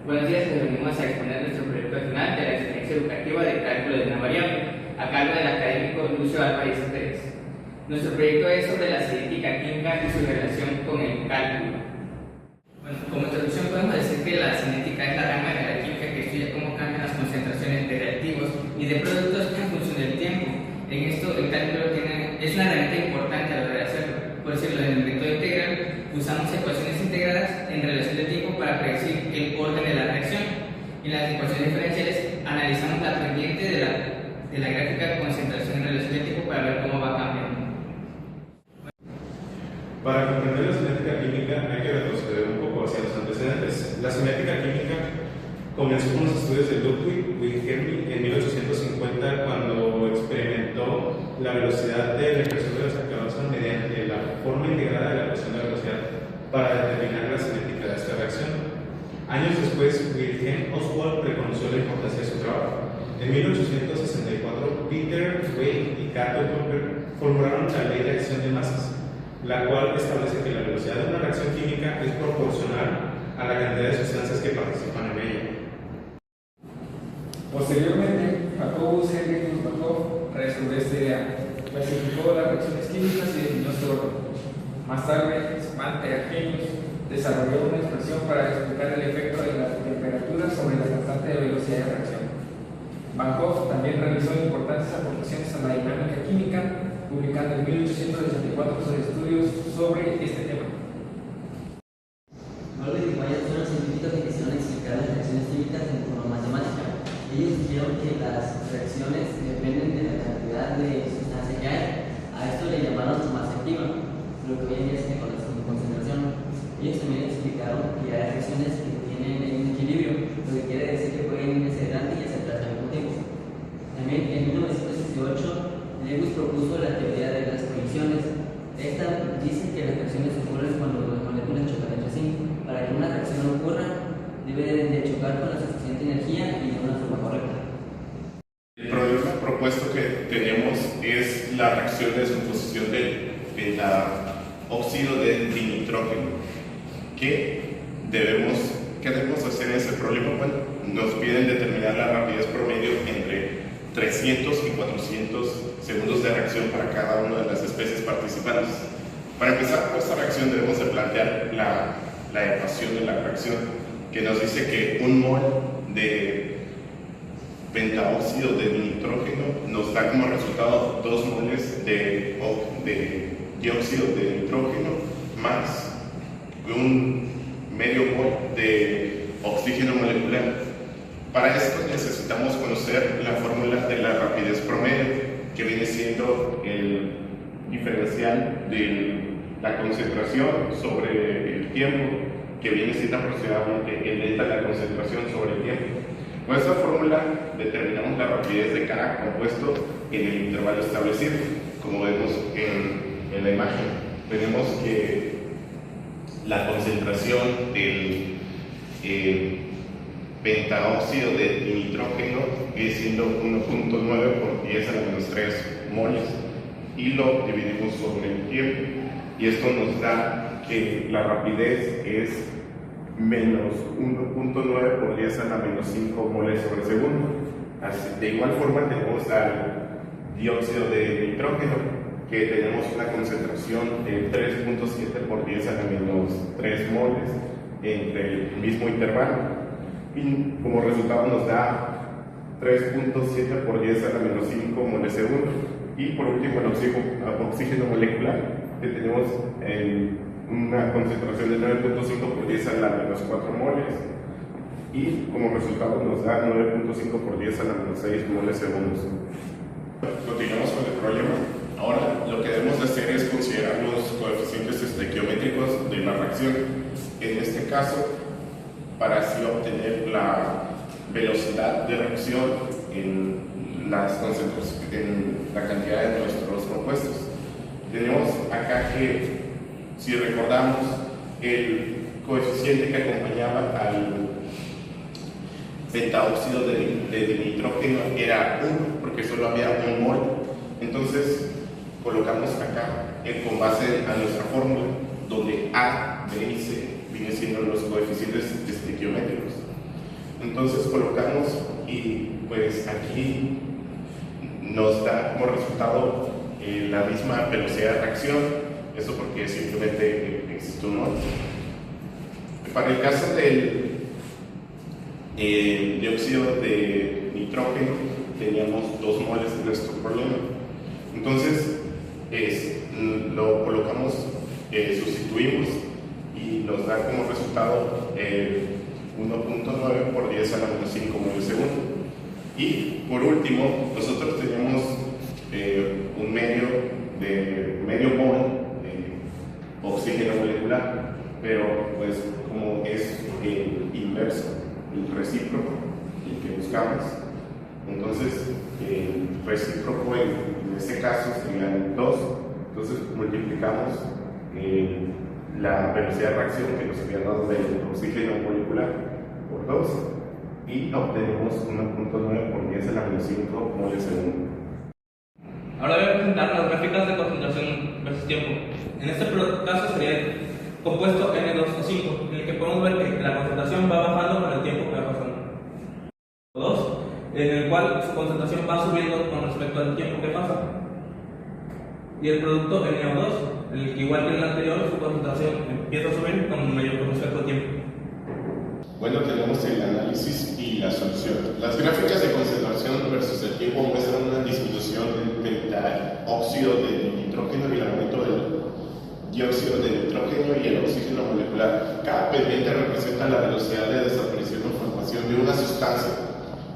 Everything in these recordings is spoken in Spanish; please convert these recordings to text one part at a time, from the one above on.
Buenos días, les venimos a exponer nuestro proyecto final de la experiencia educativa de cálculo de una variable, a cargo del académico Lucio Álvarez Pérez. Nuestro proyecto es sobre la cinética química y su relación con el cálculo. Bueno, como introducción podemos decir que la cinética es la rama de la química que estudia cómo cambian las concentraciones de reactivos y de productos en función del tiempo. En esto el cálculo es una herramienta importante a la hora de hacerlo. Por decirlo, en el método integral usamos ecuaciones integradas en relación de tiempo para predecir el orden de la reacción. En las ecuaciones diferenciales analizamos la pendiente de la gráfica de concentración en relación de tiempo para ver cómo va cambiando. Para comprender la cinética química hay que retroceder un poco hacia los antecedentes. La cinética química comenzó con los estudios de Ludwig Wilhelm en 1850, cuando experimentó la velocidad de la expresión de los alcanos mediante la forma integrada de la ecuación de velocidad para determinar la cinética de esta reacción. Años después, Wilhelm Oswald reconoció la importancia de su trabajo. En 1864, Peter, Wade y Cato Doppler formularon la ley de acción de masas, la cual establece que la velocidad de una reacción química es proporcional a la cantidad de sustancias que participan en ella. Posteriormente, Jacobus Henry Kuznetsov resolvió esta idea, clasificó las reacciones químicas y definió su orden. Más tarde, Svante Arrhenius desarrolló una expresión para explicar el efecto de la temperatura sobre la constante de velocidad de reacción. Van Hoff también realizó importantes aportaciones a la dinámica química, publicando en 1864 sus estudios sobre este tema. Norbert y Wyatt fueron científicos que quisieron explicar las reacciones químicas en forma matemática. Ellos dijeron que las reacciones dependen de la cantidad de sustancia que hay. A esto le llamaron masa activa, lo que hoy en día se conoce como concentración. Ellos también explicaron que hay reacciones que tienen un equilibrio, lo que quiere decir que pueden irse adelante y hacia atrás al mismo tiempo. También en 1918, Lewis propuso la teoría de las colisiones. Esta dice que las reacciones ocurren cuando las moléculas chocan entre sí. Para que una reacción ocurra, debe de chocar con la suficiente energía y de una forma correcta. El problema propuesto que tenemos es la reacción de descomposición del pentaóxido de dinitrógeno. ¿Qué debemos hacer en ese problema? Bueno, nos piden determinar la rapidez promedio entre 300 y 400 segundos de reacción para cada una de las especies participantes. Para empezar con esta reacción debemos de plantear la ecuación de la reacción, que nos dice que un mol de pentaóxido de nitrógeno nos da como resultado 2 moles de dióxido de nitrógeno más un medio mol de oxígeno molecular. Para esto necesitamos conocer la fórmula de la rapidez promedio, que viene siendo el diferencial de la concentración sobre el tiempo, que viene siendo aproximadamente el delta de la concentración sobre el tiempo. Con esta fórmula determinamos la rapidez de cada compuesto en el intervalo establecido. Como vemos en la imagen, tenemos que la concentración del pentaóxido de nitrógeno viene siendo 1.9 por 10 a la menos 3 moles, y lo dividimos sobre el tiempo, y esto nos da que la rapidez es menos 1.9 por 10 a la menos 5 moles sobre segundo. Así, de igual forma tenemos al dióxido de nitrógeno, que tenemos una concentración de 3.7 por 10 a la menos 3 moles entre el mismo intervalo, y como resultado nos da 3.7 por 10 a la menos 5 moles segundo. Y por último el oxígeno molecular, que tenemos una concentración de 9.5 por 10 a la menos 4 moles, y como resultado nos da 9.5 por 10 a la menos 6 moles segundos. Continuamos con el problema. Ahora lo que debemos de hacer es considerar los coeficientes estequiométricos de la reacción. En este caso, para así obtener la velocidad de reacción en la cantidad de nuestros compuestos. Tenemos acá que, si recordamos, el coeficiente que acompañaba al pentaóxido de nitrógeno era 1, porque solo había un mol. Entonces colocamos acá con base a nuestra fórmula, donde A, B y C vienen siendo los coeficientes estequiométricos. Entonces colocamos y pues aquí nos da como resultado la misma velocidad de reacción, eso porque simplemente existe un mol. Para el caso del dióxido de nitrógeno teníamos 2 moles en nuestro problema. Entonces lo colocamos, sustituimos y nos da como resultado 1.9 por 10 a la menos 5 moles segundo. Y por último, nosotros tenemos un medio mol de oxígeno molecular, pero pues como es el inverso, el recíproco, el que buscamos, entonces el recíproco en este caso serían 2, entonces multiplicamos la velocidad de reacción que nos había dado del oxígeno molecular por 2 y obtenemos 1.9 por 10 a la menos 5 moles segundo. Ahora voy a presentar las gráficas de concentración versus tiempo. En este caso sería el compuesto N2O5, en el que podemos ver que la concentración va bajando con el tiempo que va pasando. 2, en el cual su concentración va subiendo con respecto al tiempo que pasa. Y el producto NO2, en el que igual que en el anterior, su concentración empieza a subir con respecto al tiempo. Bueno, tenemos el análisis y la solución. Las gráficas de concentración versus el tiempo muestran una disminución del óxido de nitrógeno y el aumento del dióxido de nitrógeno y el oxígeno molecular. Cada pendiente representa la velocidad de desaparición o formación de una sustancia.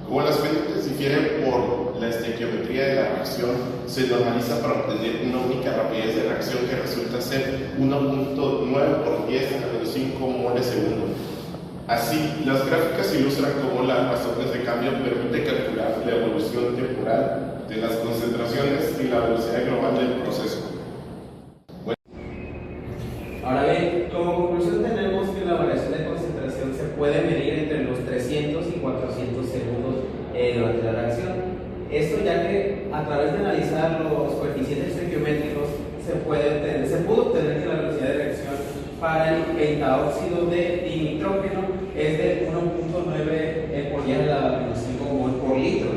Como las pendientes difieren por la estequiometría de la reacción, se normaliza para obtener una única rapidez de reacción que resulta ser 1.9 por 10 a la menos 5 moles segundo. Así, las gráficas ilustran cómo las razones de cambio permiten calcular la evolución temporal de las concentraciones y la velocidad global del proceso. Ahora bien, como conclusión tenemos que la variación de concentración se puede medir entre los 300 y 400 segundos durante la reacción. Esto ya que a través de analizar los coeficientes estequiométricos se pudo obtener que la velocidad de reacción para el pentaóxido de dinitrógeno es de 1.9 por 10 a la menos 5 mol por litro.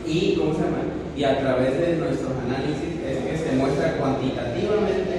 Y a través de nuestros análisis es que se muestra cuantitativamente